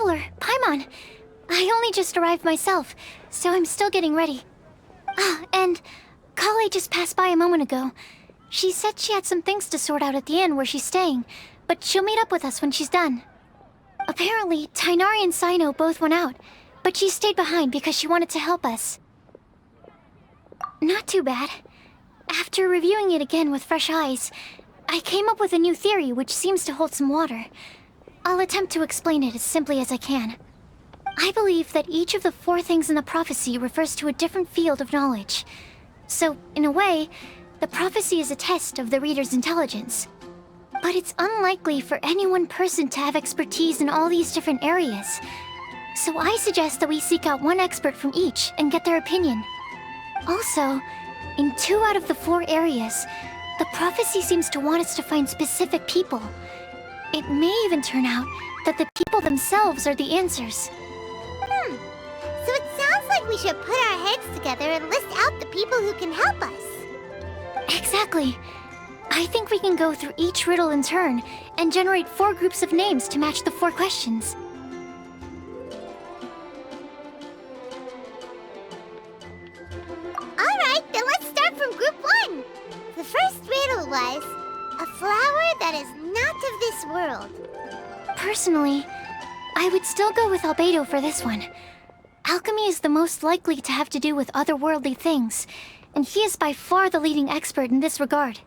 traveler, Paimon. I only just arrived myself, so I'm still getting ready. Ah, and Kale just passed by a moment ago. She said she had some things to sort out at the inn where she's staying, but she'll meet up with us when she's done. Apparently, Tainari and Sino both went out, but she stayed behind because she wanted to help us. Not too bad. After reviewing it again with fresh eyes, I came up with a new theory which seems to hold some water. I'll attempt to explain it as simply as I can. I believe that each of the 4 things in the prophecy refers to a different field of knowledge. So, in a way, the prophecy is a test of the reader's intelligence. But it's unlikely for any one person to have expertise in all these different areas. So I suggest that we seek out one expert from each and get their opinion. Also, in 2 out of the 4 areas, the prophecy seems to want us to find specific people. It may even turn out that the people themselves are the answers. So it sounds like we should put our heads together and list out the people who can help us. Exactly. I think we can go through each riddle in turn and generate 4 groups of names to match the 4 questions. Alright, then let's start from group 1. The first riddle was, a flower that is not of this world. Personally, I would still go with Albedo for this one. Alchemy is the most likely to have to do with otherworldly things, and he is by far the leading expert in this regard.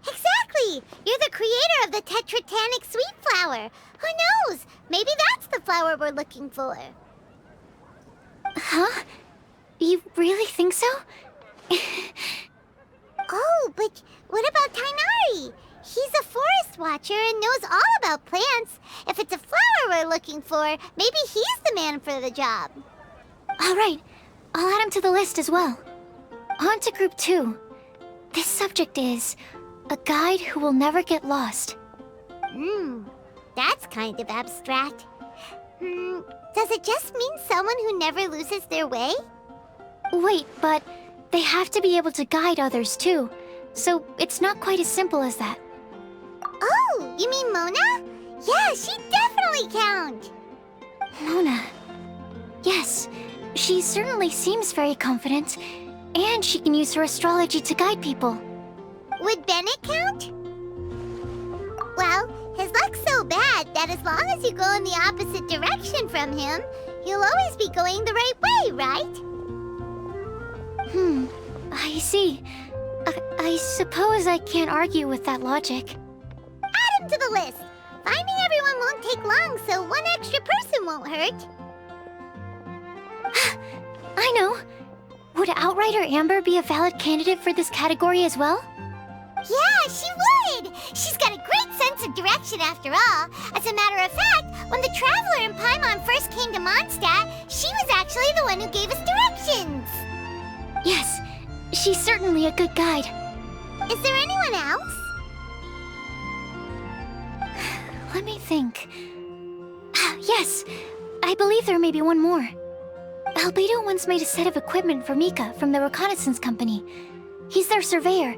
Exactly! You're the creator of the tetratanic sweet flower. Who knows? Maybe that's the flower we're looking for. Huh? You really think so? Oh, but what about Tainari? He's a forest watcher and knows all about plants. If it's a flower we're looking for, maybe he's the man for the job. All right, I'll add him to the list as well. On to group 2. This subject is a guide who will never get lost. That's kind of abstract. Does it just mean someone who never loses their way? Wait, but they have to be able to guide others too, so it's not quite as simple as that. Oh, you mean Mona? Yeah, she definitely counts. Mona. Yes, she certainly seems very confident, and she can use her astrology to guide people. Would Bennett count? Well, his luck's so bad that as long as you go in the opposite direction from him, you'll always be going the right way, right? I see. I suppose I can't argue with that logic. Add him to the list. Finding everyone won't take long, so one extra person won't hurt. I know. Would Outrider Amber be a valid candidate for this category as well? Yeah, she would! She's got a great sense of direction after all. As a matter of fact, when the Traveler and Paimon first came to Mondstadt, she was actually the one who gave us directions. Yes, she's certainly a good guide. Is there anyone else? Let me think. Yes, I believe there may be one more. Albedo once made a set of equipment for Mika from the reconnaissance company. He's their surveyor,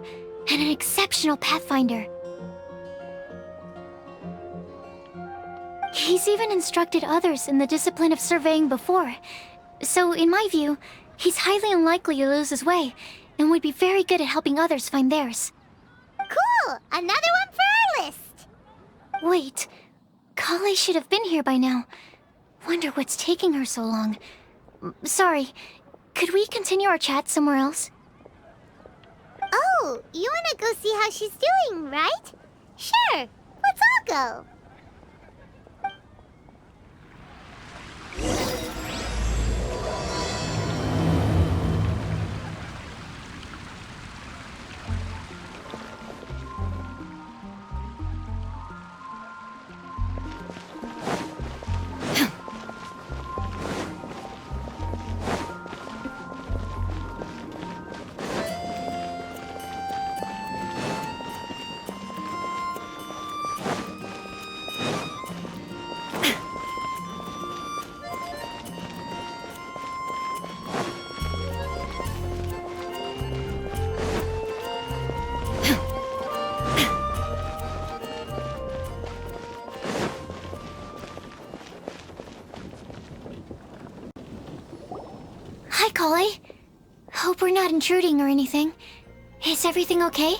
and an exceptional pathfinder. He's even instructed others in the discipline of surveying before. So, in my view, he's highly unlikely to lose his way, and would be very good at helping others find theirs. Cool! Another one for our list! Wait, Kale should have been here by now. Wonder what's taking her so long. Sorry, could we continue our chat somewhere else? Oh, you wanna go see how she's doing, right? Sure, let's all go. intruding or anything. Is everything okay?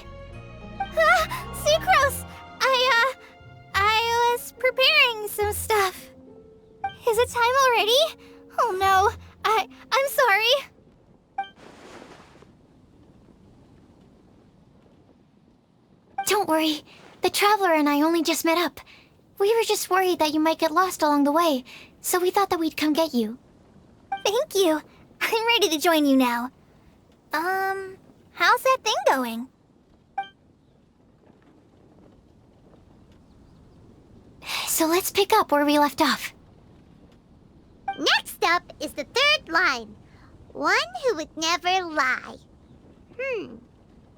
Sucrose! I was preparing some stuff. Is it time already? Oh no, I'm sorry. Don't worry. The Traveler and I only just met up. We were just worried that you might get lost along the way, so we thought that we'd come get you. Thank you. I'm ready to join you now. How's that thing going? So let's pick up where we left off. Next up is the third line. One who would never lie.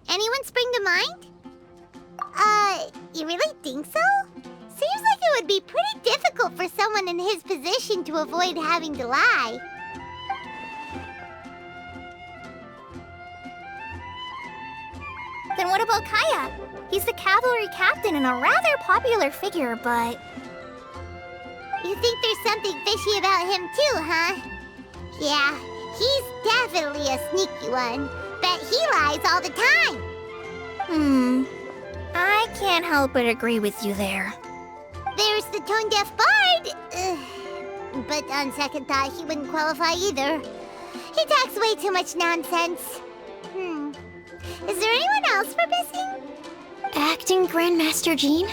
Anyone spring to mind? You really think so? Seems like it would be pretty difficult for someone in his position to avoid having to lie. Then what about Kaya? He's the cavalry captain and a rather popular figure, but... You think there's something fishy about him too, huh? Yeah, he's definitely a sneaky one. Bet he lies all the time. I can't help but agree with you there. There's the tone-deaf bard. But on second thought, he wouldn't qualify either. He talks way too much nonsense. Is there anyone else we're missing? Acting Grandmaster Jean?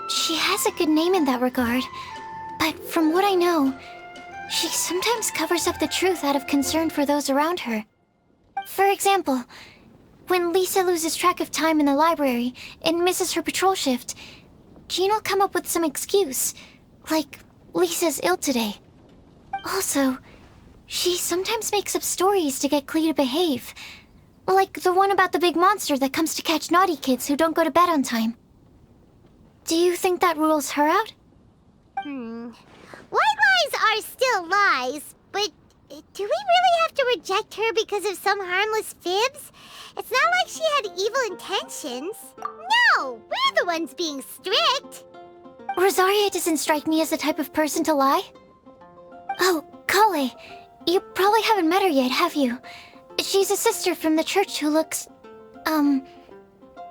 She has a good name in that regard. But from what I know, she sometimes covers up the truth out of concern for those around her. For example, when Lisa loses track of time in the library and misses her patrol shift, Jean will come up with some excuse, like Lisa's ill today. Also, she sometimes makes up stories to get Klee to behave, like the one about the big monster that comes to catch naughty kids who don't go to bed on time. Do you think that rules her out? White lies are still lies, but do we really have to reject her because of some harmless fibs? It's not like she had evil intentions. No, we're the ones being strict. Rosaria doesn't strike me as the type of person to lie. Oh, Kale, you probably haven't met her yet, have you? She's a sister from the church who looks, a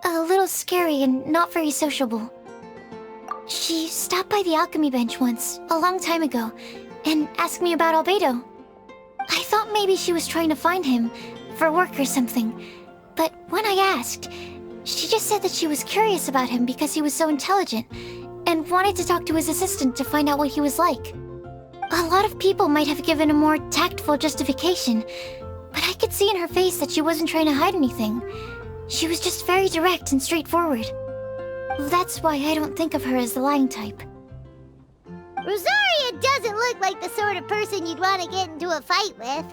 little scary and not very sociable. She stopped by the alchemy bench once, a long time ago, and asked me about Albedo. I thought maybe she was trying to find him, for work or something. But when I asked, she just said that she was curious about him because he was so intelligent, and wanted to talk to his assistant to find out what he was like. A lot of people might have given a more tactful justification, but I could see in her face that she wasn't trying to hide anything. She was just very direct and straightforward. That's why I don't think of her as the lying type. Rosaria doesn't look like the sort of person you'd want to get into a fight with.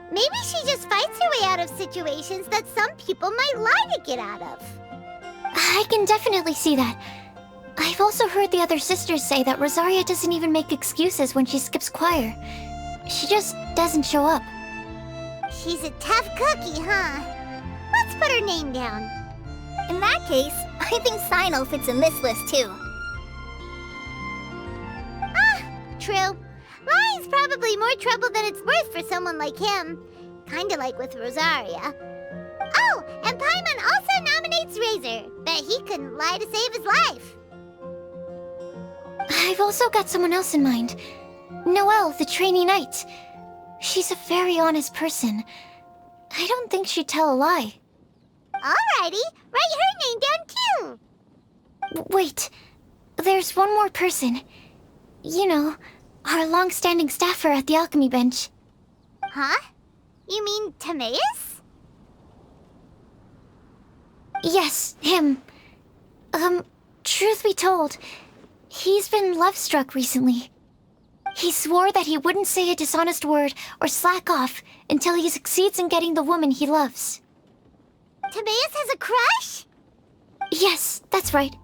Maybe she just fights her way out of situations that some people might lie to get out of. I can definitely see that. I've also heard the other sisters say that Rosaria doesn't even make excuses when she skips choir. She just doesn't show up. She's a tough cookie, huh? Let's put her name down. In that case, I think Sino fits in this list too. True. Lying's probably more trouble than it's worth for someone like him. Kinda like with Rosaria. Oh, and Paimon also nominates Razor. Bet he couldn't lie to save his life. I've also got someone else in mind. Noelle, the trainee knight. She's a very honest person. I don't think she'd tell a lie. Alrighty, write her name down too. Wait, there's one more person. You know, our long-standing staffer at the alchemy bench. Huh? You mean Timaeus? Yes, him. Truth be told, he's been love-struck recently. He swore that he wouldn't say a dishonest word or slack off until he succeeds in getting the woman he loves. Timaeus has a crush? Yes, that's right.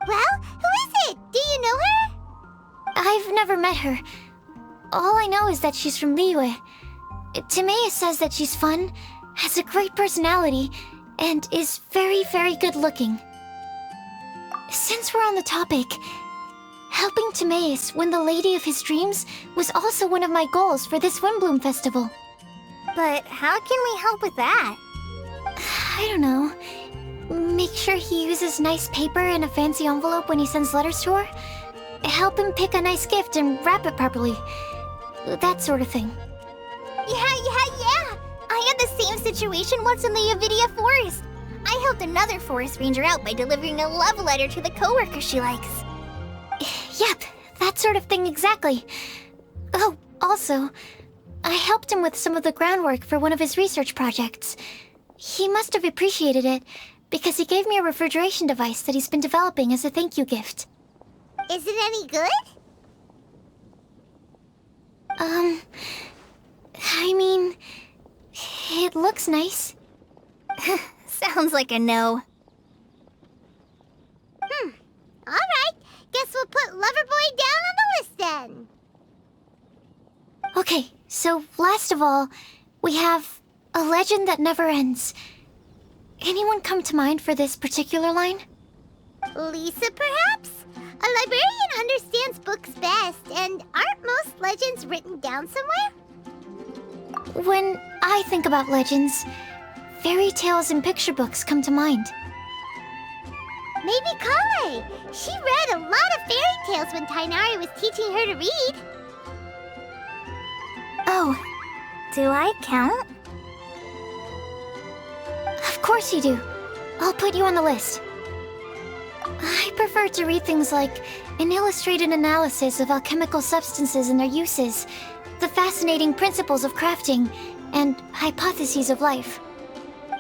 Well, who is it? Do you know her? I've never met her. All I know is that she's from Liyue. Timaeus says that she's fun, has a great personality, and is very, very good looking. Since we're on the topic, helping Timaeus win the lady of his dreams was also one of my goals for this Windblume festival. But how can we help with that? I don't know. Make sure he uses nice paper and a fancy envelope when he sends letters to her. Help him pick a nice gift and wrap it properly. That sort of thing. Yeah! I had the same situation once in the Avidia Forest. I helped another forest ranger out by delivering a love letter to the coworker she likes. Yep, that sort of thing exactly. Oh, also, I helped him with some of the groundwork for one of his research projects. He must have appreciated it, because he gave me a refrigeration device that he's been developing as a thank you gift. Is it any good? I mean, it looks nice. Sounds like a no. Alright, guess we'll put Loverboy down on the list then. Okay, so last of all, we have a legend that never ends. Anyone come to mind for this particular line? Lisa, perhaps? A librarian understands books best, and aren't most legends written down somewhere? When I think about legends, fairy tales and picture books come to mind. Maybe Kale. She read a lot of fairy tales when Tainari was teaching her to read. Oh, do I count? Of course you do. I'll put you on the list. I prefer to read things like an illustrated analysis of alchemical substances and their uses, the fascinating principles of crafting, and hypotheses of life.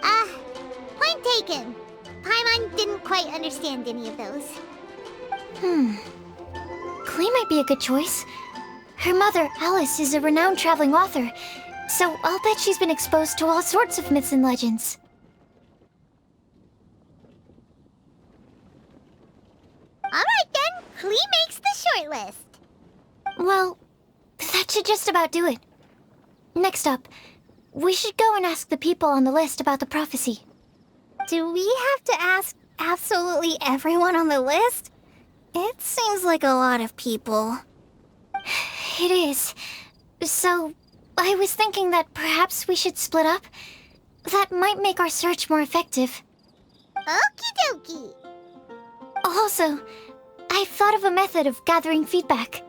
Point taken. Paimon didn't quite understand any of those. Klee might be a good choice. Her mother, Alice, is a renowned traveling author, so I'll bet she's been exposed to all sorts of myths and legends. Alright then, Klee makes the short list. Well, that should just about do it. Next up, we should go and ask the people on the list about the prophecy. Do we have to ask absolutely everyone on the list? It seems like a lot of people. It is. So, I was thinking that perhaps we should split up. That might make our search more effective. Okie dokie. Also, I've thought of a method of gathering feedback.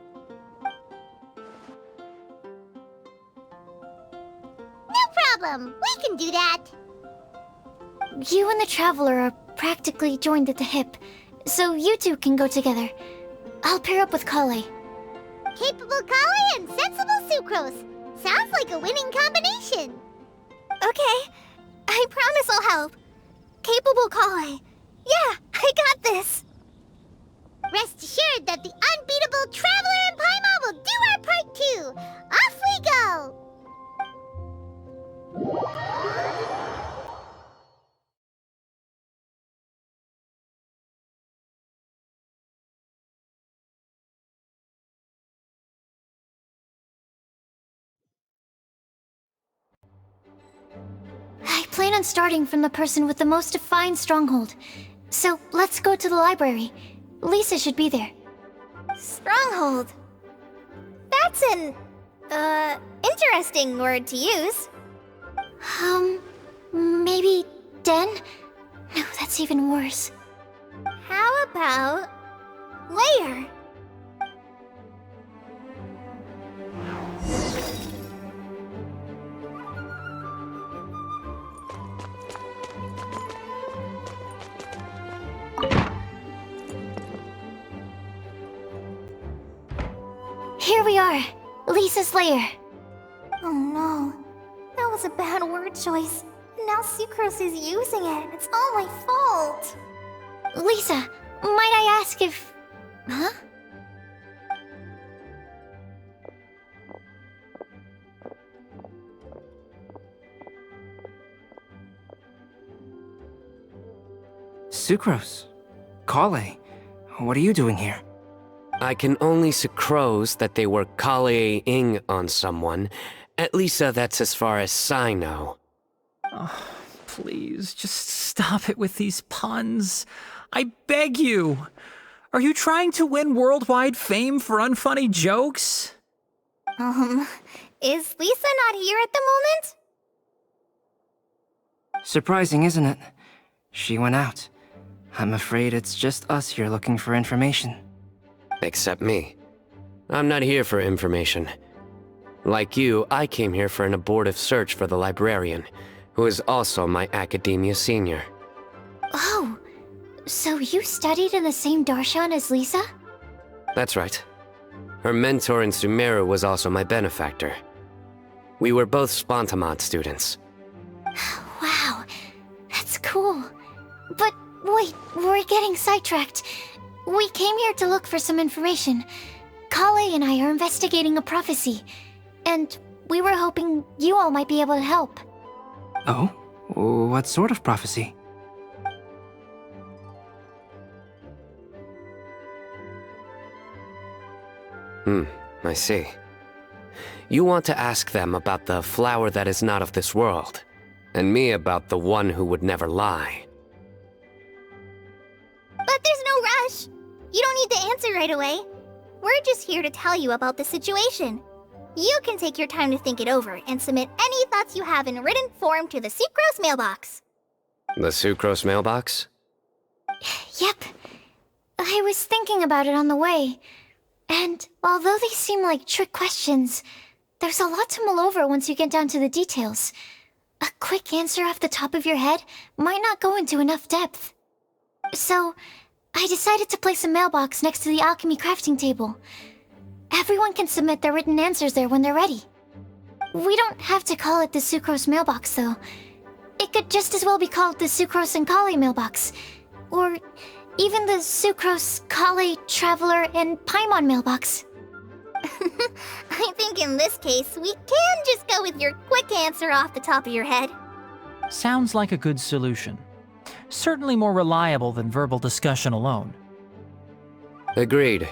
No problem. We can do that. You and the Traveler are practically joined at the hip, so you two can go together. I'll pair up with Kale. Capable Kale and sensible Sucrose. Sounds like a winning combination. Okay, I promise I'll help. Capable Kale. Yeah, I got this. Rest assured that the unbeatable Traveler and Paimon will do our part too. Off we go! I plan on starting from the person with the most defined stronghold. So let's go to the library. Lisa should be there. Stronghold. That's an, interesting word to use. Maybe den? No, that's even worse. How about layer? Here we are, Lisa's lair. Oh no, that was a bad word choice. Now Sucrose is using it. It's all my fault. Lisa, might I ask if... Huh? Sucrose. Kale. What are you doing here? I can only sucrose that they were Kale-ing on someone. At least that's as far as I know. Oh, please, just stop it with these puns. I beg you. Are you trying to win worldwide fame for unfunny jokes? Is Lisa not here at the moment? Surprising, isn't it? She went out. I'm afraid it's just us here looking for information. Except me. I'm not here for information. Like you, I came here for an abortive search for the librarian, who is also my academia senior. Oh, so you studied in the same darshan as Lisa? That's right. Her mentor in Sumeru was also my benefactor. We were both Spontamod students. Wow, that's cool. But wait, we're getting sidetracked. We came here to look for some information. Kale and I are investigating a prophecy, and we were hoping you all might be able to help. Oh? What sort of prophecy? I see. You want to ask them about the flower that is not of this world, and me about the one who would never lie. But there's no rush. You don't need to answer right away. We're just here to tell you about the situation. You can take your time to think it over and submit any thoughts you have in written form to the Sucrose mailbox. The Sucrose mailbox? Yep. I was thinking about it on the way. And although they seem like trick questions, there's a lot to mull over once you get down to the details. A quick answer off the top of your head might not go into enough depth. So, I decided to place a mailbox next to the alchemy crafting table. Everyone can submit their written answers there when they're ready. We don't have to call it the Sucrose mailbox, though. It could just as well be called the Sucrose and Kale mailbox. Or even the Sucrose, Kale, Traveler, and Paimon mailbox. I think in this case, we can just go with your quick answer off the top of your head. Sounds like a good solution. Certainly more reliable than verbal discussion alone. Agreed.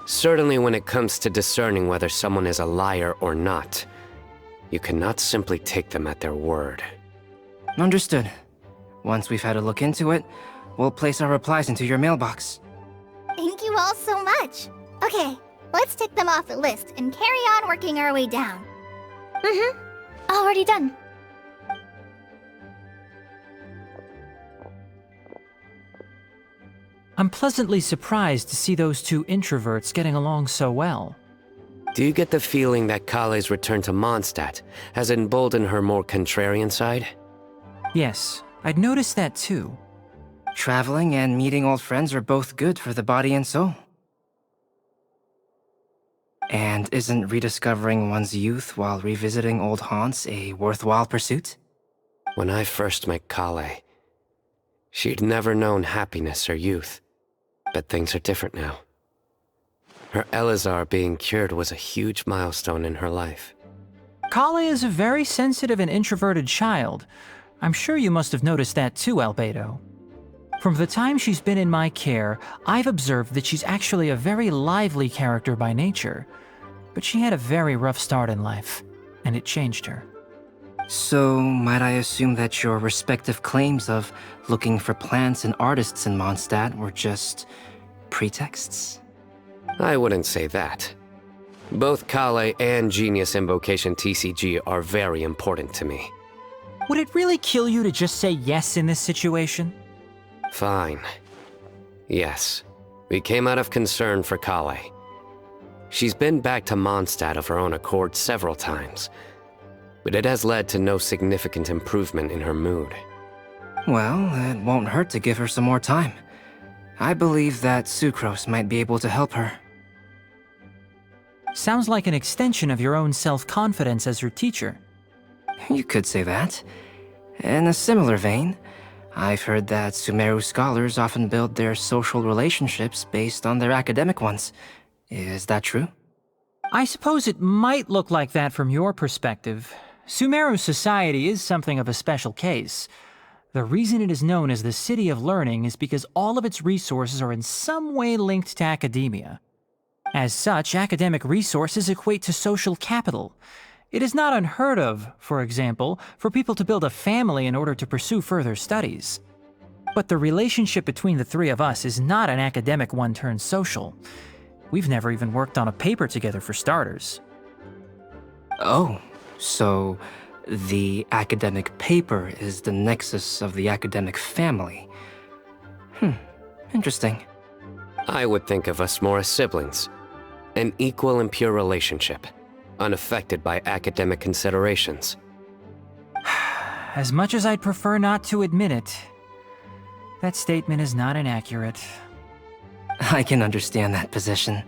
Certainly when it comes to discerning whether someone is a liar or not, you cannot simply take them at their word. Understood. Once we've had a look into it, we'll place our replies into your mailbox. Thank you all so much. Okay, let's tick them off the list and carry on working our way down. Already done. I'm pleasantly surprised to see those two introverts getting along so well. Do you get the feeling that Kale's return to Mondstadt has emboldened her more contrarian side? Yes, I'd noticed that too. Traveling and meeting old friends are both good for the body and soul. And isn't rediscovering one's youth while revisiting old haunts a worthwhile pursuit? When I first met Kale, she'd never known happiness or youth. But things are different now. Her Elazar being cured was a huge milestone in her life. Kale is a very sensitive and introverted child. I'm sure you must have noticed that too, Albedo. From the time she's been in my care, I've observed that she's actually a very lively character by nature. But she had a very rough start in life, and it changed her. So, might I assume that your respective claims of looking for plants and artists in Mondstadt were just pretexts? I wouldn't say that. Both Kale and Genius Invocation TCG are very important to me. Would it really kill you to just say yes in this situation? Fine. Yes, we came out of concern for Kale. She's been back to Mondstadt of her own accord several times, but it has led to no significant improvement in her mood. Well, it won't hurt to give her some more time. I believe that Sucrose might be able to help her. Sounds like an extension of your own self-confidence as her teacher. You could say that. In a similar vein, I've heard that Sumeru scholars often build their social relationships based on their academic ones. Is that true? I suppose it might look like that from your perspective. Sumeru society is something of a special case. The reason it is known as the City of Learning is because all of its resources are in some way linked to academia. As such, academic resources equate to social capital. It is not unheard of, for example, for people to build a family in order to pursue further studies. But the relationship between the three of us is not an academic one turned social. We've never even worked on a paper together for starters. Oh, so The academic paper is the nexus of the academic family. Interesting. I would think of us more as siblings. An equal and pure relationship, unaffected by academic considerations. As much as I'd prefer not to admit it, that statement is not inaccurate. I can understand that position.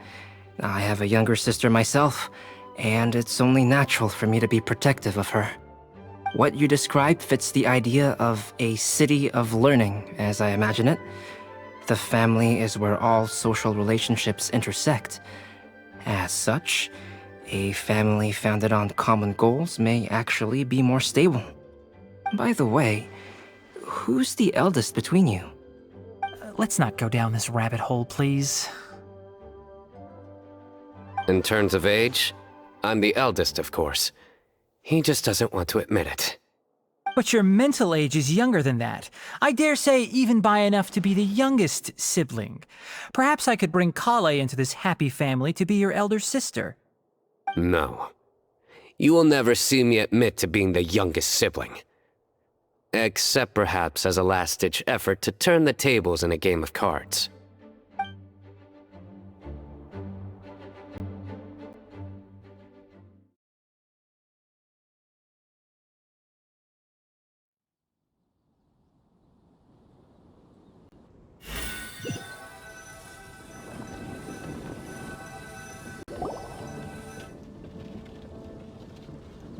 I have a younger sister myself, and it's only natural for me to be protective of her. What you described fits the idea of a city of learning, as I imagine it. The family is where all social relationships intersect. As such, a family founded on common goals may actually be more stable. By the way, who's the eldest between you? Let's not go down this rabbit hole, please. In terms of age, I'm the eldest, of course. He just doesn't want to admit it. But your mental age is younger than that. I dare say even by enough to be the youngest sibling. Perhaps I could bring Kale into this happy family to be your elder sister. No. You will never see me admit to being the youngest sibling. Except perhaps as a last-ditch effort to turn the tables in a game of cards.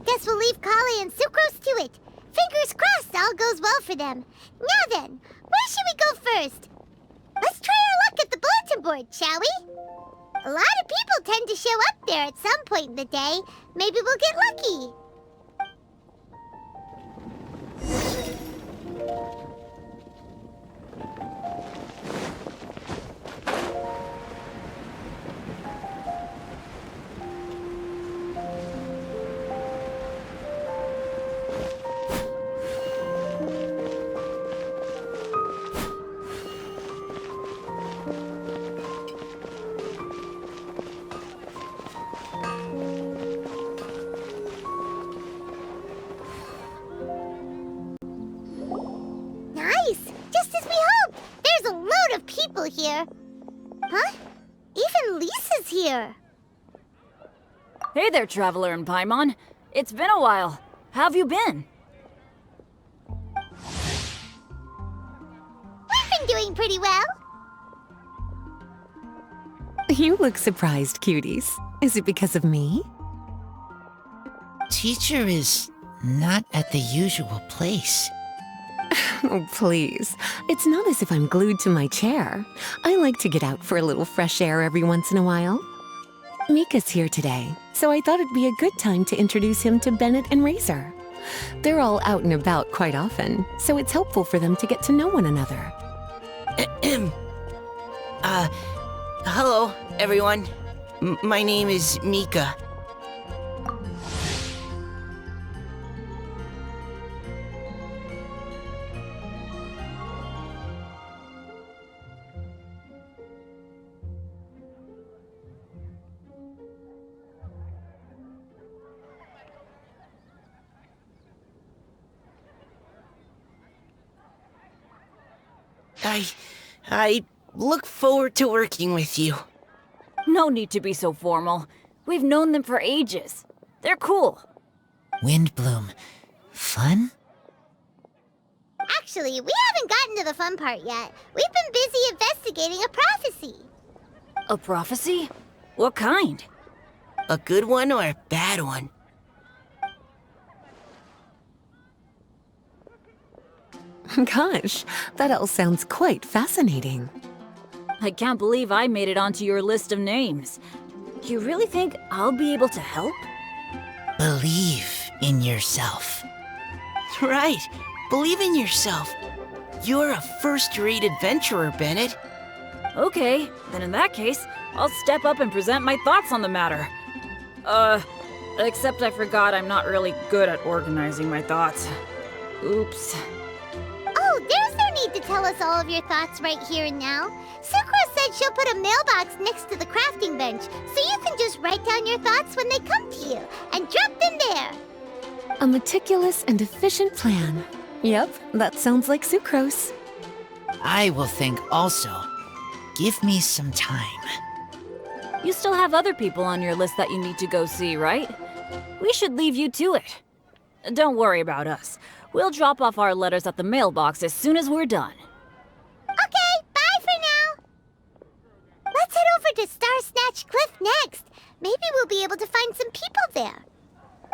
Guess we'll leave Kali and Sucrose to it. Fingers crossed all goes well for them. Now then, where should we go first? Let's try our luck at the bulletin board, shall we? A lot of people tend to show up there at some point in the day. Maybe we'll get lucky. Here. Huh? Even Lisa's here. Hey there, Traveler in Paimon. It's been a while. How have you been? We've been doing pretty well. You look surprised, cuties. Is it because of me? Teacher is not at the usual place. Oh, please. It's not as if I'm glued to my chair. I like to get out for a little fresh air every once in a while. Mika's here today, so I thought it'd be a good time to introduce him to Bennett and Razor. They're all out and about quite often, so it's helpful for them to get to know one another. Hello, everyone. My name is Mika. I look forward to working with you. No need to be so formal. We've known them for ages. They're cool. Windblume. Fun? Actually, we haven't gotten to the fun part yet. We've been busy investigating a prophecy. A prophecy? What kind? A good one or a bad one? Gosh, that all sounds quite fascinating. I can't believe I made it onto your list of names. You really think I'll be able to help? Believe in yourself. Right. Believe in yourself. You're a first-rate adventurer, Bennett. Okay, then in that case, I'll step up and present my thoughts on the matter. Except I forgot I'm not really good at organizing my thoughts. Oops. Oh, there's no need to tell us all of your thoughts right here and now. Sakura said she'll put a mailbox next to the crafting bench, so you can just write down your thoughts when they come to you, and drop them there. A meticulous and efficient plan. Yep, that sounds like sucrose. I will think also. Give me some time. You still have other people on your list that you need to go see, right? We should leave you to it. Don't worry about us. We'll drop off our letters at the mailbox as soon as we're done. Okay, bye for now. Let's head over to Star Snatch Cliff next. Maybe we'll be able to find some people there.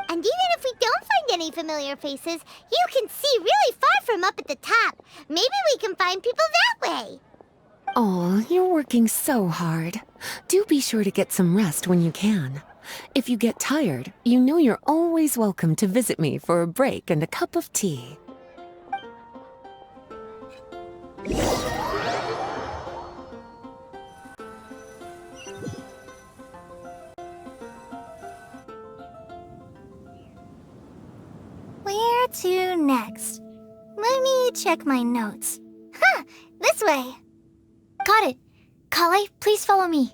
And even if we don't find any familiar faces, you can see really far from up at the top. Maybe we can find people that way. Oh, you're working so hard. Do be sure to get some rest when you can. If you get tired, you know you're always welcome to visit me for a break and a cup of tea. Where to next? Let me check my notes. Huh, this way. Got it. Kale, please follow me.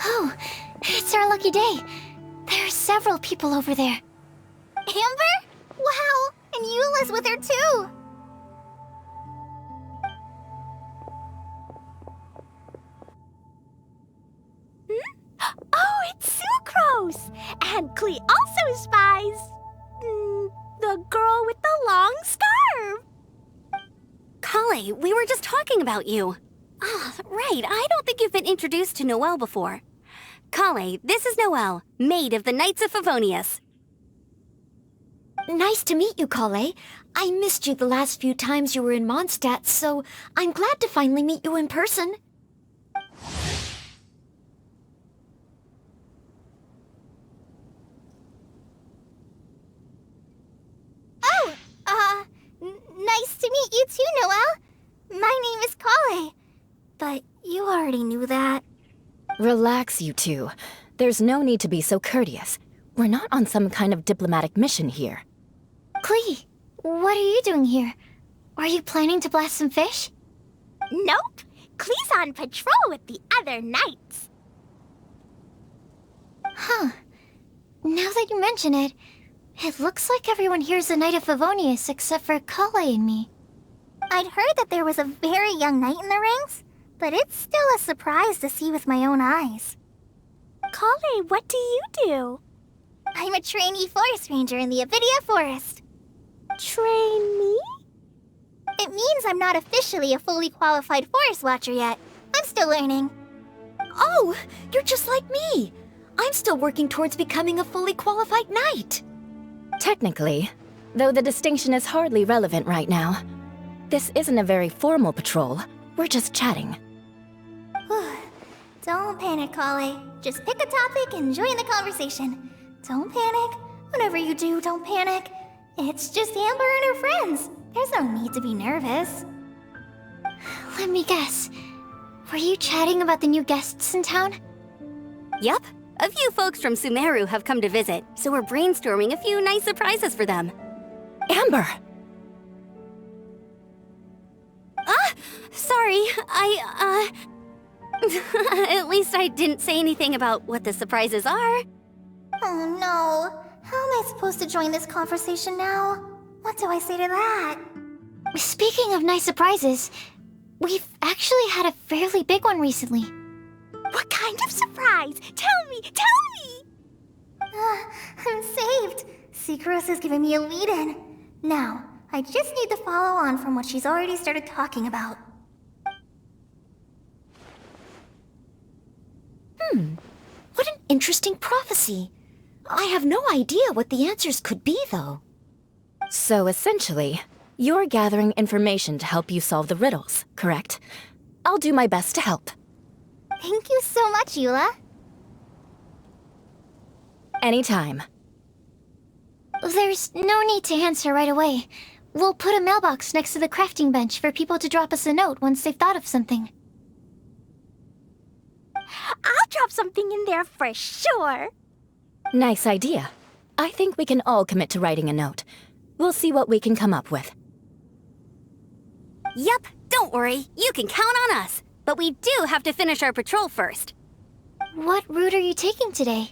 Oh, it's our lucky day. There are several people over there. Amber? Wow, and Eula's with her too. Oh, it's Sucrose! And Klee also spies the girl with the long scarf. Kale, we were just talking about you. Ah, right. I don't think you've been introduced to Noelle before. Kale, this is Noelle, maid of the Knights of Favonius. Nice to meet you, Kale. I missed you the last few times you were in Mondstadt, so I'm glad to finally meet you in person. Nice to meet you too, Noelle. My name is Kale. But you already knew that. Relax, you two. There's no need to be so courteous. We're not on some kind of diplomatic mission here. Klee, what are you doing here? Are you planning to blast some fish? Nope. Klee's on patrol with the other knights. Huh. Now that you mention it, it looks like everyone here's a Knight of Favonius except for Kale and me. I'd heard that there was a very young knight in the ranks, but it's still a surprise to see with my own eyes. Kale, what do you do? I'm a trainee forest ranger in the Avidia Forest. Trainee? It means I'm not officially a fully qualified forest watcher yet. I'm still learning. Oh, you're just like me. I'm still working towards becoming a fully qualified knight. Technically, though the distinction is hardly relevant right now. This isn't a very formal patrol. We're just chatting. Don't panic, Kale. Just pick a topic and join the conversation. Don't panic. Whatever you do, don't panic. It's just Amber and her friends. There's no need to be nervous. Let me guess. Were you chatting about the new guests in town? Yup. A few folks from Sumeru have come to visit, so we're brainstorming a few nice surprises for them. Amber! Sorry, At least I didn't say anything about what the surprises are. Oh no. How am I supposed to join this conversation now? What do I say to that? Speaking of nice surprises, we've actually had a fairly big one recently. What kind of surprise? Tell me! I'm saved. Sucrose is giving me a lead-in. Now, I just need to follow on from what she's already started talking about. What an interesting prophecy. I have no idea what the answers could be, though. So essentially, you're gathering information to help you solve the riddles, correct? I'll do my best to help. Thank you so much, Eula. Anytime. There's no need to answer right away. We'll put a mailbox next to the crafting bench for people to drop us a note once they've thought of something. I'll drop something in there for sure. Nice idea. I think we can all commit to writing a note. We'll see what we can come up with. Yep, don't worry. You can count on us. But we do have to finish our patrol first. What route are you taking today?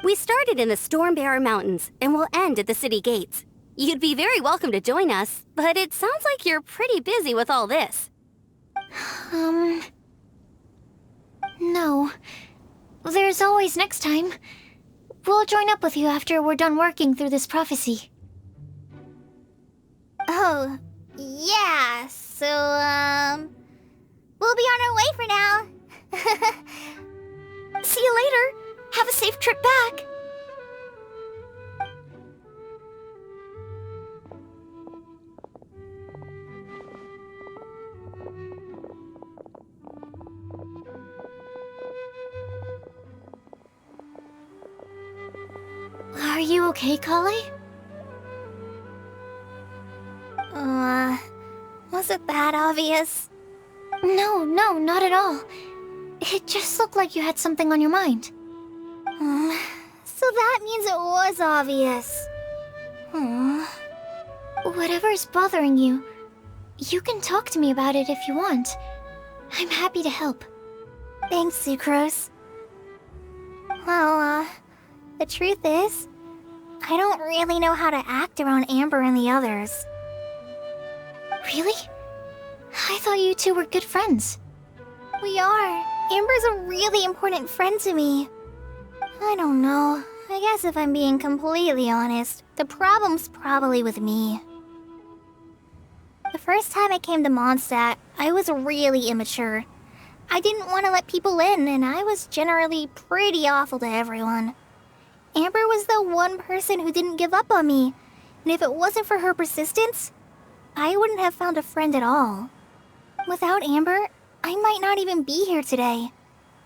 We started in the Stormbearer Mountains and will end at the city gates. You'd be very welcome to join us, but it sounds like you're pretty busy with all this. No. There's always next time. We'll join up with you after we're done working through this prophecy. Oh, yeah, so, we'll be on our way for now. See you later. Have a safe trip back. Are you okay, Kale? Was it that obvious? No, not at all. It just looked like you had something on your mind. So that means it was obvious. Whatever's bothering you, you can talk to me about it if you want. I'm happy to help. Thanks, Sucrose. Well, the truth is, I don't really know how to act around Amber and the others. Really? I thought you two were good friends. We are. Amber's a really important friend to me. I don't know. I guess if I'm being completely honest, the problem's probably with me. The first time I came to Mondstadt, I was really immature. I didn't want to let people in, and I was generally pretty awful to everyone. Amber was the one person who didn't give up on me, and if it wasn't for her persistence, I wouldn't have found a friend at all. Without Amber, I might not even be here today.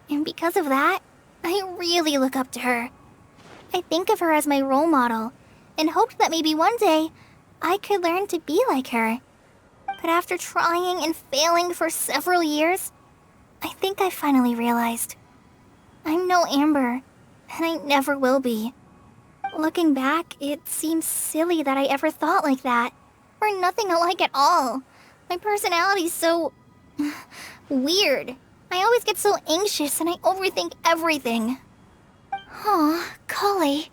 And because of that, I really look up to her. I think of her as my role model, and hoped that maybe one day, I could learn to be like her. But after trying and failing for several years, I think I finally realized. I'm no Amber, and I never will be. Looking back, it seems silly that I ever thought like that. We're nothing alike at all. My personality's so... weird. I always get so anxious and I overthink everything. Aw, Kale,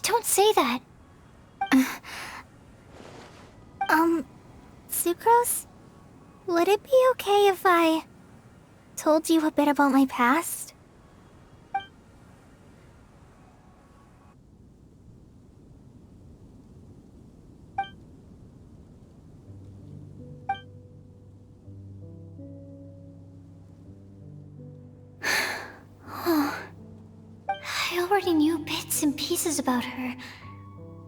don't say that. Sucrose? Would it be okay if I told you a bit about my past? I already knew bits and pieces about her,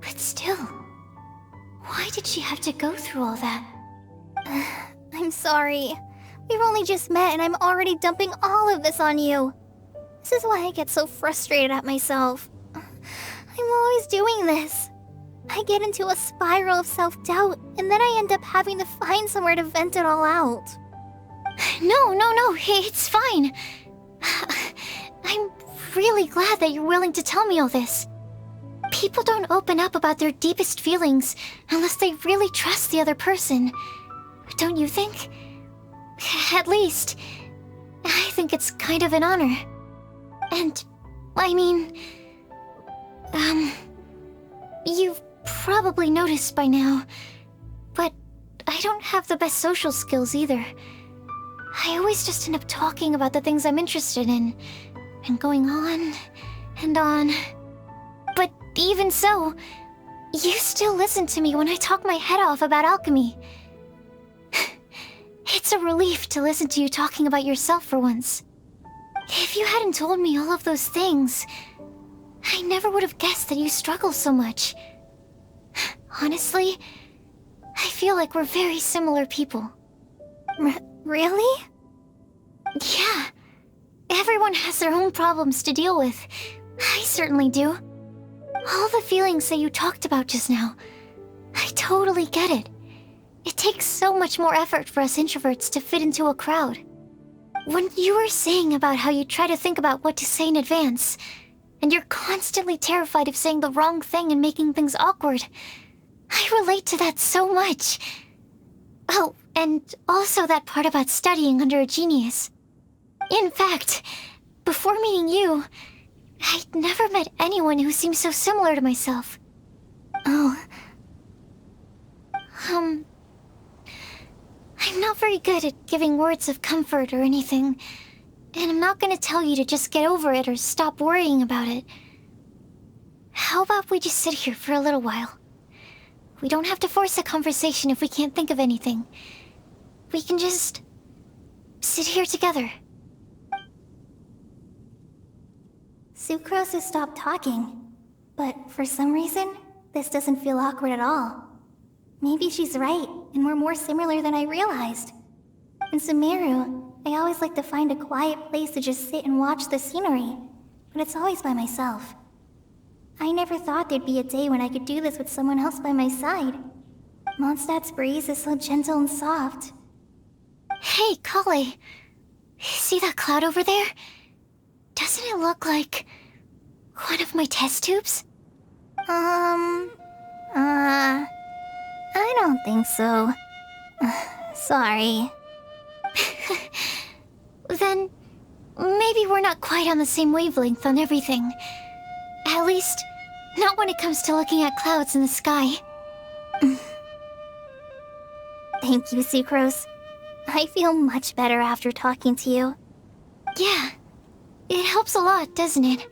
but still, why did she have to go through all that? I'm sorry. We've only just met and I'm already dumping all of this on you. This is why I get so frustrated at myself. I'm always doing this. I get into a spiral of self-doubt, and then I end up having to find somewhere to vent it all out. No, it's fine. I'm really glad that you're willing to tell me all this. People don't open up about their deepest feelings unless they really trust the other person. Don't you think? At least, I think it's kind of an honor. And, I mean... you've probably noticed by now, but I don't have the best social skills either. I always just end up talking about the things I'm interested in, and going on and on. But even so, you still listen to me when I talk my head off about alchemy. It's a relief to listen to you talking about yourself for once. If you hadn't told me all of those things, I never would have guessed that you struggle so much. Honestly, I feel like we're very similar people. Really? Yeah. Everyone has their own problems to deal with. I certainly do. All the feelings that you talked about just now, I totally get it. It takes so much more effort for us introverts to fit into a crowd. When you were saying about how you try to think about what to say in advance, and you're constantly terrified of saying the wrong thing and making things awkward, I relate to that so much. Oh, and also that part about studying under a genius. In fact, before meeting you, I'd never met anyone who seemed so similar to myself. Oh. I'm not very good at giving words of comfort or anything, and I'm not gonna tell you to just get over it or stop worrying about it. How about we just sit here for a little while? We don't have to force a conversation if we can't think of anything. We can just sit here together. Sucrose has stopped talking, but for some reason, this doesn't feel awkward at all. Maybe she's right, and we're more similar than I realized. In Sumeru, I always like to find a quiet place to just sit and watch the scenery, but it's always by myself. I never thought there'd be a day when I could do this with someone else by my side. Mondstadt's breeze is so gentle and soft. Hey, Kale. See that cloud over there? Doesn't it look like one of my test tubes? I don't think so. Sorry. Then maybe we're not quite on the same wavelength on everything. At least, not when it comes to looking at clouds in the sky. Thank you, Sucrose. I feel much better after talking to you. Yeah, it helps a lot, doesn't it?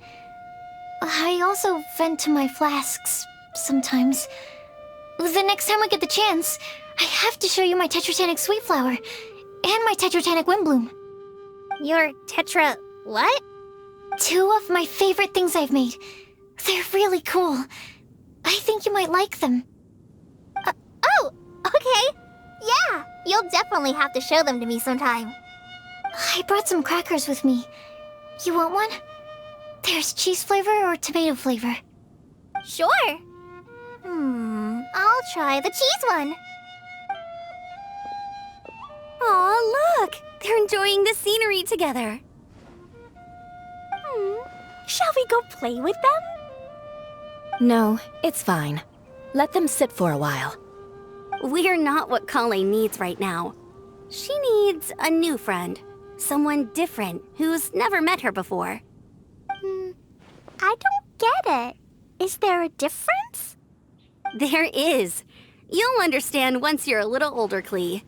I also vent to my flasks sometimes. The next time I get the chance, I have to show you my Tetratanic Sweet Flower and my Tetratanic Windblume. Your Tetra... what? 2 of my favorite things I've made. They're really cool. I think you might like them. Oh, okay. Yeah, you'll definitely have to show them to me sometime. I brought some crackers with me. You want one? There's cheese flavor or tomato flavor. Sure. I'll try the cheese one. Aw, look! They're enjoying the scenery together. Shall we go play with them? No, it's fine. Let them sit for a while. We're not what Kale needs right now. She needs a new friend. Someone different who's never met her before. I don't get it. Is there a difference? There is. You'll understand once you're a little older, Klee.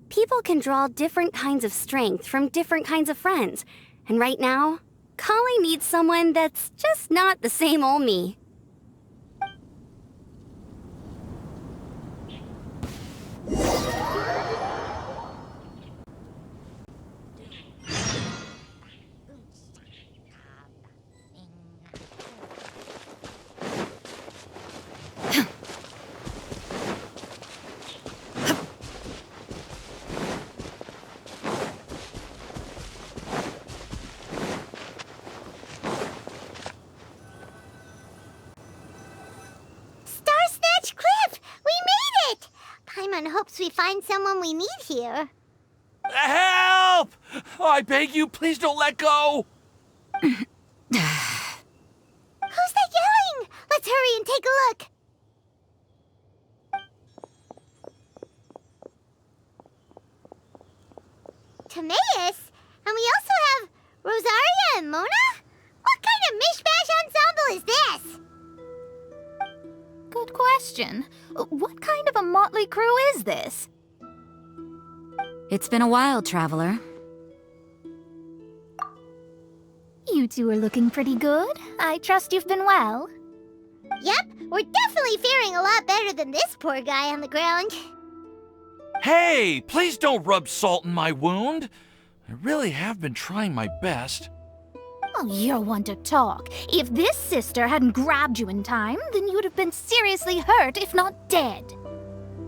People can draw different kinds of strength from different kinds of friends. And right now, Kale needs someone that's just not the same old me. Starsnatch Cliff! We made it! Paimon hopes we find someone we need here. Help! I beg you, please don't let go! Who's that yelling? Let's hurry and take a look. Timaeus? And we also have Rosaria and Mona? What kind of mishmash ensemble is this? Good question. What kind of a motley crew is this? It's been a while, Traveler. You two are looking pretty good. I trust you've been well. Yep, we're definitely faring a lot better than this poor guy on the ground. Hey, please don't rub salt in my wound. I really have been trying my best. Oh, you're one to talk. If this sister hadn't grabbed you in time, then you'd have been seriously hurt, if not dead.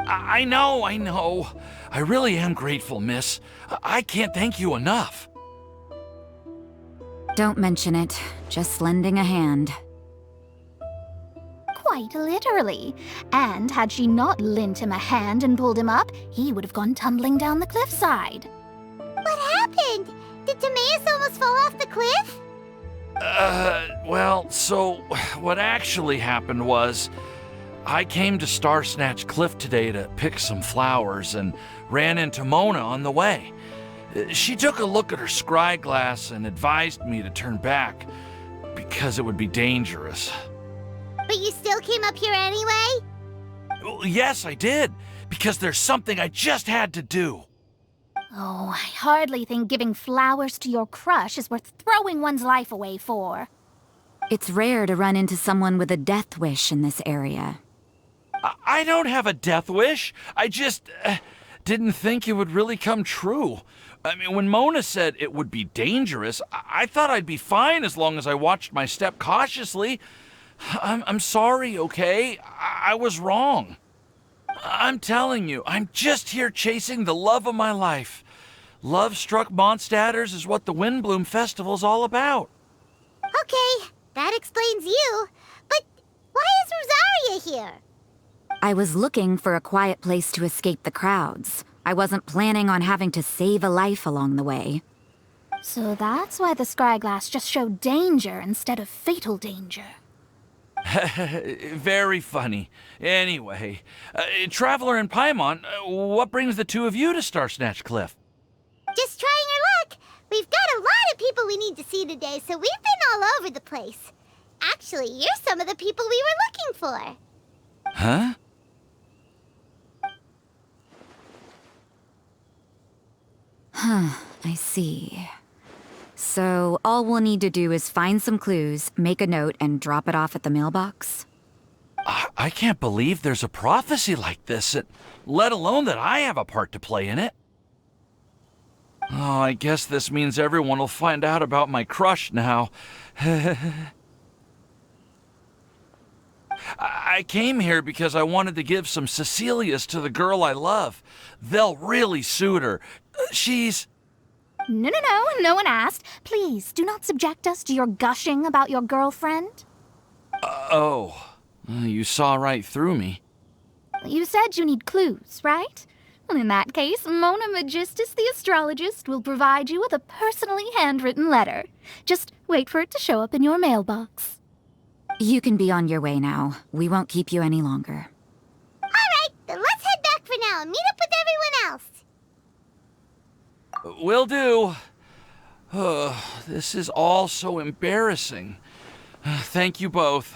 I know. I really am grateful, miss. I can't thank you enough. Don't mention it. Just lending a hand. quite literally. And had she not lent him a hand and pulled him up, he would have gone tumbling down the cliffside. What happened? Did Timaeus almost fall off the cliff? Well, so what actually happened was I came to Star Snatch Cliff today to pick some flowers and ran into Mona on the way. She took a look at her scry glass and advised me to turn back because it would be dangerous. But you still came up here anyway? Well, yes, I did, because there's something I just had to do. Oh, I hardly think giving flowers to your crush is worth throwing one's life away for. It's rare to run into someone with a death wish in this area. I don't have a death wish. I just didn't think it would really come true. I mean, when Mona said it would be dangerous, I thought I'd be fine as long as I watched my step cautiously. I'm sorry, okay? I was wrong. I'm telling you, I'm just here chasing the love of my life. Love-struck Mondstadters is what the Windblume Festival's all about. Okay, that explains you. But why is Rosaria here? I was looking for a quiet place to escape the crowds. I wasn't planning on having to save a life along the way. So that's why the scryglass just showed danger instead of fatal danger. Very funny. Anyway, Traveler and Paimon, what brings the two of you to Star Snatch Cliff? Just trying our luck. We've got a lot of people we need to see today, so we've been all over the place. Actually, you're some of the people we were looking for. Huh? I see. So, all we'll need to do is find some clues, make a note, and drop it off at the mailbox? I can't believe there's a prophecy like this, let alone that I have a part to play in it. Oh, I guess this means everyone will find out about my crush now. I came here because I wanted to give some Cecilias to the girl I love. They'll really suit her. She's... No, no one asked. Please, do not subject us to your gushing about your girlfriend. You saw right through me. You said you need clues, right? Well, in that case, Mona Magistus the astrologist will provide you with a personally handwritten letter. Just wait for it to show up in your mailbox. You can be on your way now. We won't keep you any longer. All right, then let's head back for now and meet up with everyone else. Will do. This is all so embarrassing. Thank you both.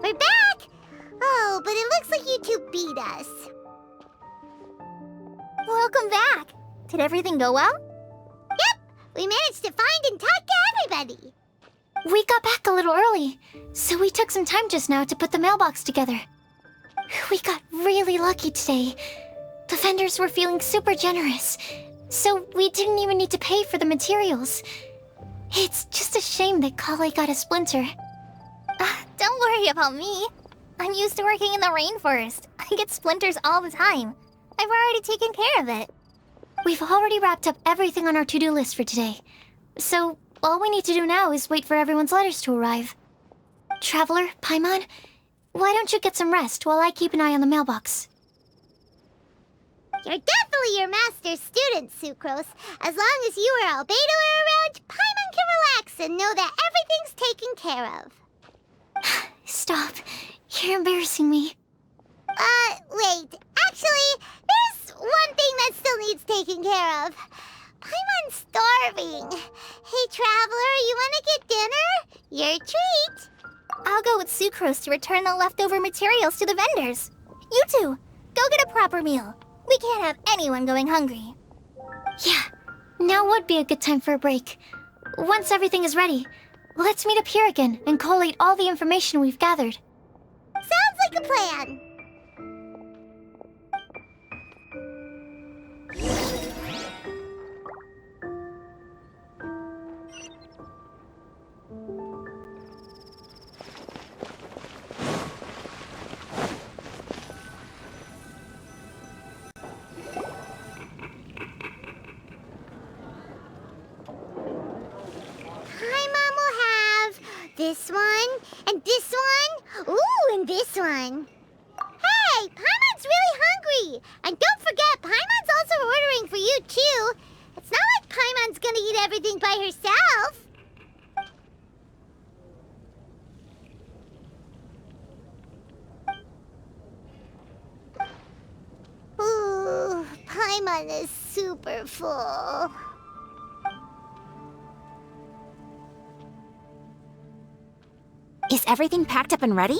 We're back! Oh, but it looks like you two beat us. Welcome back. Did everything go well? Yep, we managed to find and talk to everybody. We got back a little early, so we took some time just now to put the mailbox together. We got really lucky today. The vendors were feeling super generous, so we didn't even need to pay for the materials. It's just a shame that Kale got a splinter. Don't worry about me. I'm used to working in the rainforest. I get splinters all the time. I've already taken care of it. We've already wrapped up everything on our to-do list for today. So, all we need to do now is wait for everyone's letters to arrive. Traveler, Paimon, why don't you get some rest while I keep an eye on the mailbox? You're definitely your master's student, Sucrose. As long as you or Albedo are around, Paimon can relax and know that everything's taken care of. Stop. You're embarrassing me. Wait. Actually, there's one thing that still needs taking care of. Paimon's starving. Hey, Traveler, you want to get dinner? Your treat. I'll go with Sucrose to return the leftover materials to the vendors. You two, go get a proper meal. We can't have anyone going hungry. Yeah, now would be a good time for a break. Once everything is ready, let's meet up here again and collate all the information we've gathered. Sounds like a plan. This one, and this one, ooh, and this one. Hey, Paimon's really hungry! And don't forget, Paimon's also ordering for you, too. It's not like Paimon's gonna eat everything by herself. Ooh, Paimon is super full. Is everything packed up and ready?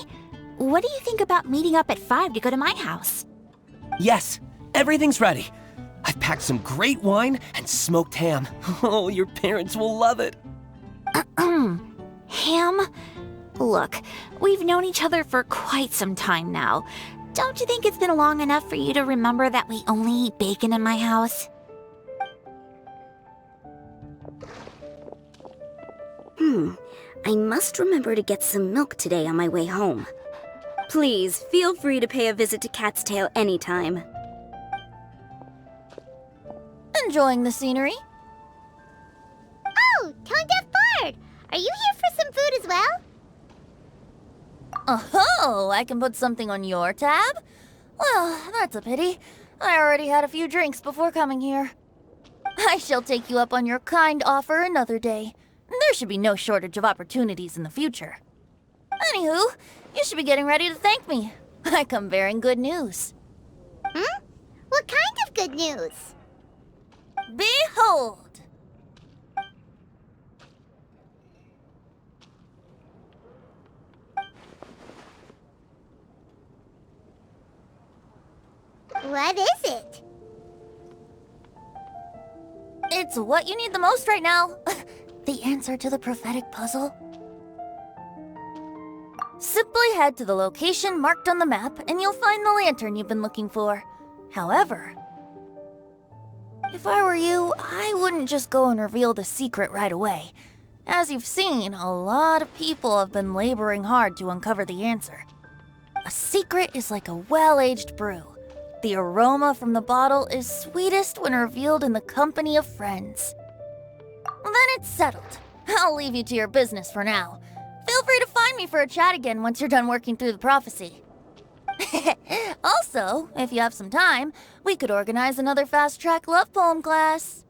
What do you think about meeting up at 5 to go to my house? Yes, everything's ready. I've packed some great wine and smoked ham. Oh, your parents will love it. Ham? Look, we've known each other for quite some time now. Don't you think it's been long enough for you to remember that we only eat bacon in my house? I must remember to get some milk today on my way home. Please, feel free to pay a visit to Cat's Tail anytime. Enjoying the scenery? Oh, Tone Deaf Bard! Are you here for some food as well? Oh, I can put something on your tab? Well, that's a pity. I already had a few drinks before coming here. I shall take you up on your kind offer another day. There should be no shortage of opportunities in the future. Anywho, you should be getting ready to thank me. I come bearing good news. What kind of good news? Behold! What is it? It's what you need the most right now. The answer to the prophetic puzzle. Simply head to the location marked on the map and you'll find the lantern you've been looking for. However, if I were you, I wouldn't just go and reveal the secret right away. As you've seen, a lot of people have been laboring hard to uncover the answer. A secret is like a well-aged brew. The aroma from the bottle is sweetest when revealed in the company of friends. Then it's settled. I'll leave you to your business for now. Feel free to find me for a chat again once you're done working through the prophecy. Also, if you have some time, we could organize another fast-track love poem class.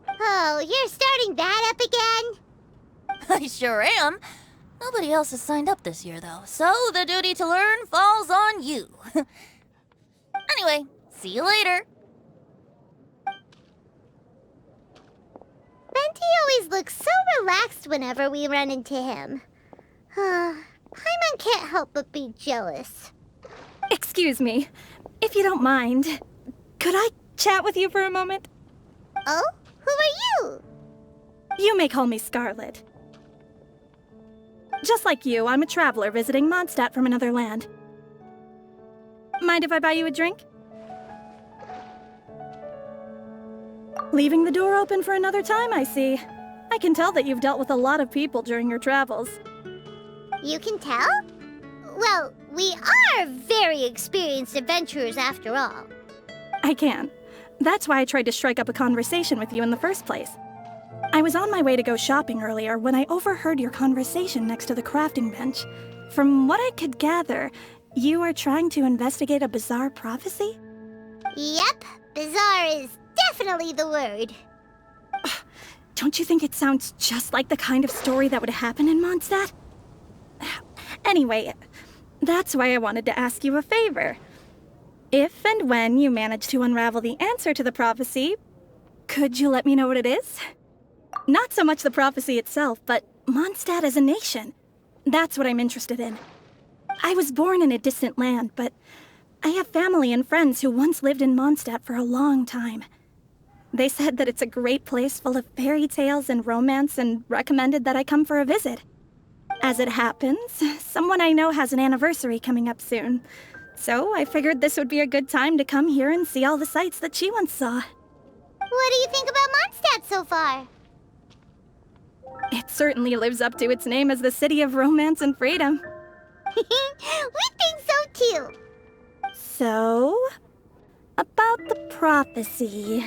Oh, you're starting that up again? I sure am. Nobody else has signed up this year, though, so the duty to learn falls on you. Anyway, see you later. Benti always looks so relaxed whenever we run into him. Paimon can't help but be jealous. Excuse me, if you don't mind, could I chat with you for a moment? Oh? Who are you? You may call me Scarlet. Just like you, I'm a traveler visiting Mondstadt from another land. Mind if I buy you a drink? Leaving the door open for another time, I see. I can tell that you've dealt with a lot of people during your travels. You can tell? Well, we are very experienced adventurers after all. I can. That's why I tried to strike up a conversation with you in the first place. I was on my way to go shopping earlier when I overheard your conversation next to the crafting bench. From what I could gather, you are trying to investigate a bizarre prophecy? Yep, bizarre is definitely the word. Don't you think it sounds just like the kind of story that would happen in Mondstadt? Anyway, that's why I wanted to ask you a favor. If and when you manage to unravel the answer to the prophecy, could you let me know what it is? Not so much the prophecy itself, but Mondstadt as a nation. That's what I'm interested in. I was born in a distant land, but I have family and friends who once lived in Mondstadt for a long time. They said that it's a great place full of fairy tales and romance and recommended that I come for a visit. As it happens, someone I know has an anniversary coming up soon. So I figured this would be a good time to come here and see all the sights that she once saw. What do you think about Mondstadt so far? It certainly lives up to its name as the city of romance and freedom. We think so too. So, about the prophecy.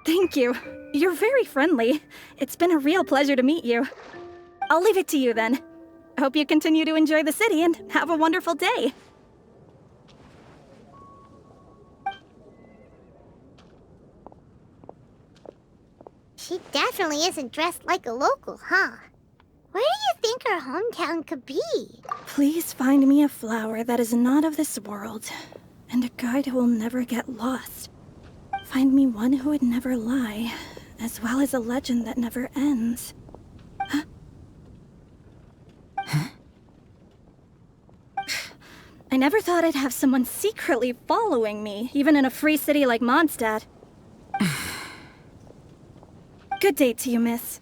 Thank you. You're very friendly. It's been a real pleasure to meet you. I'll leave it to you then. Hope you continue to enjoy the city and have a wonderful day. She definitely isn't dressed like a local, huh? Where do you think her hometown could be? Please find me a flower that is not of this world, and a guide who will never get lost. Find me one who would never lie, as well as a legend that never ends. Huh? I never thought I'd have someone secretly following me, even in a free city like Mondstadt. Good day to you, miss.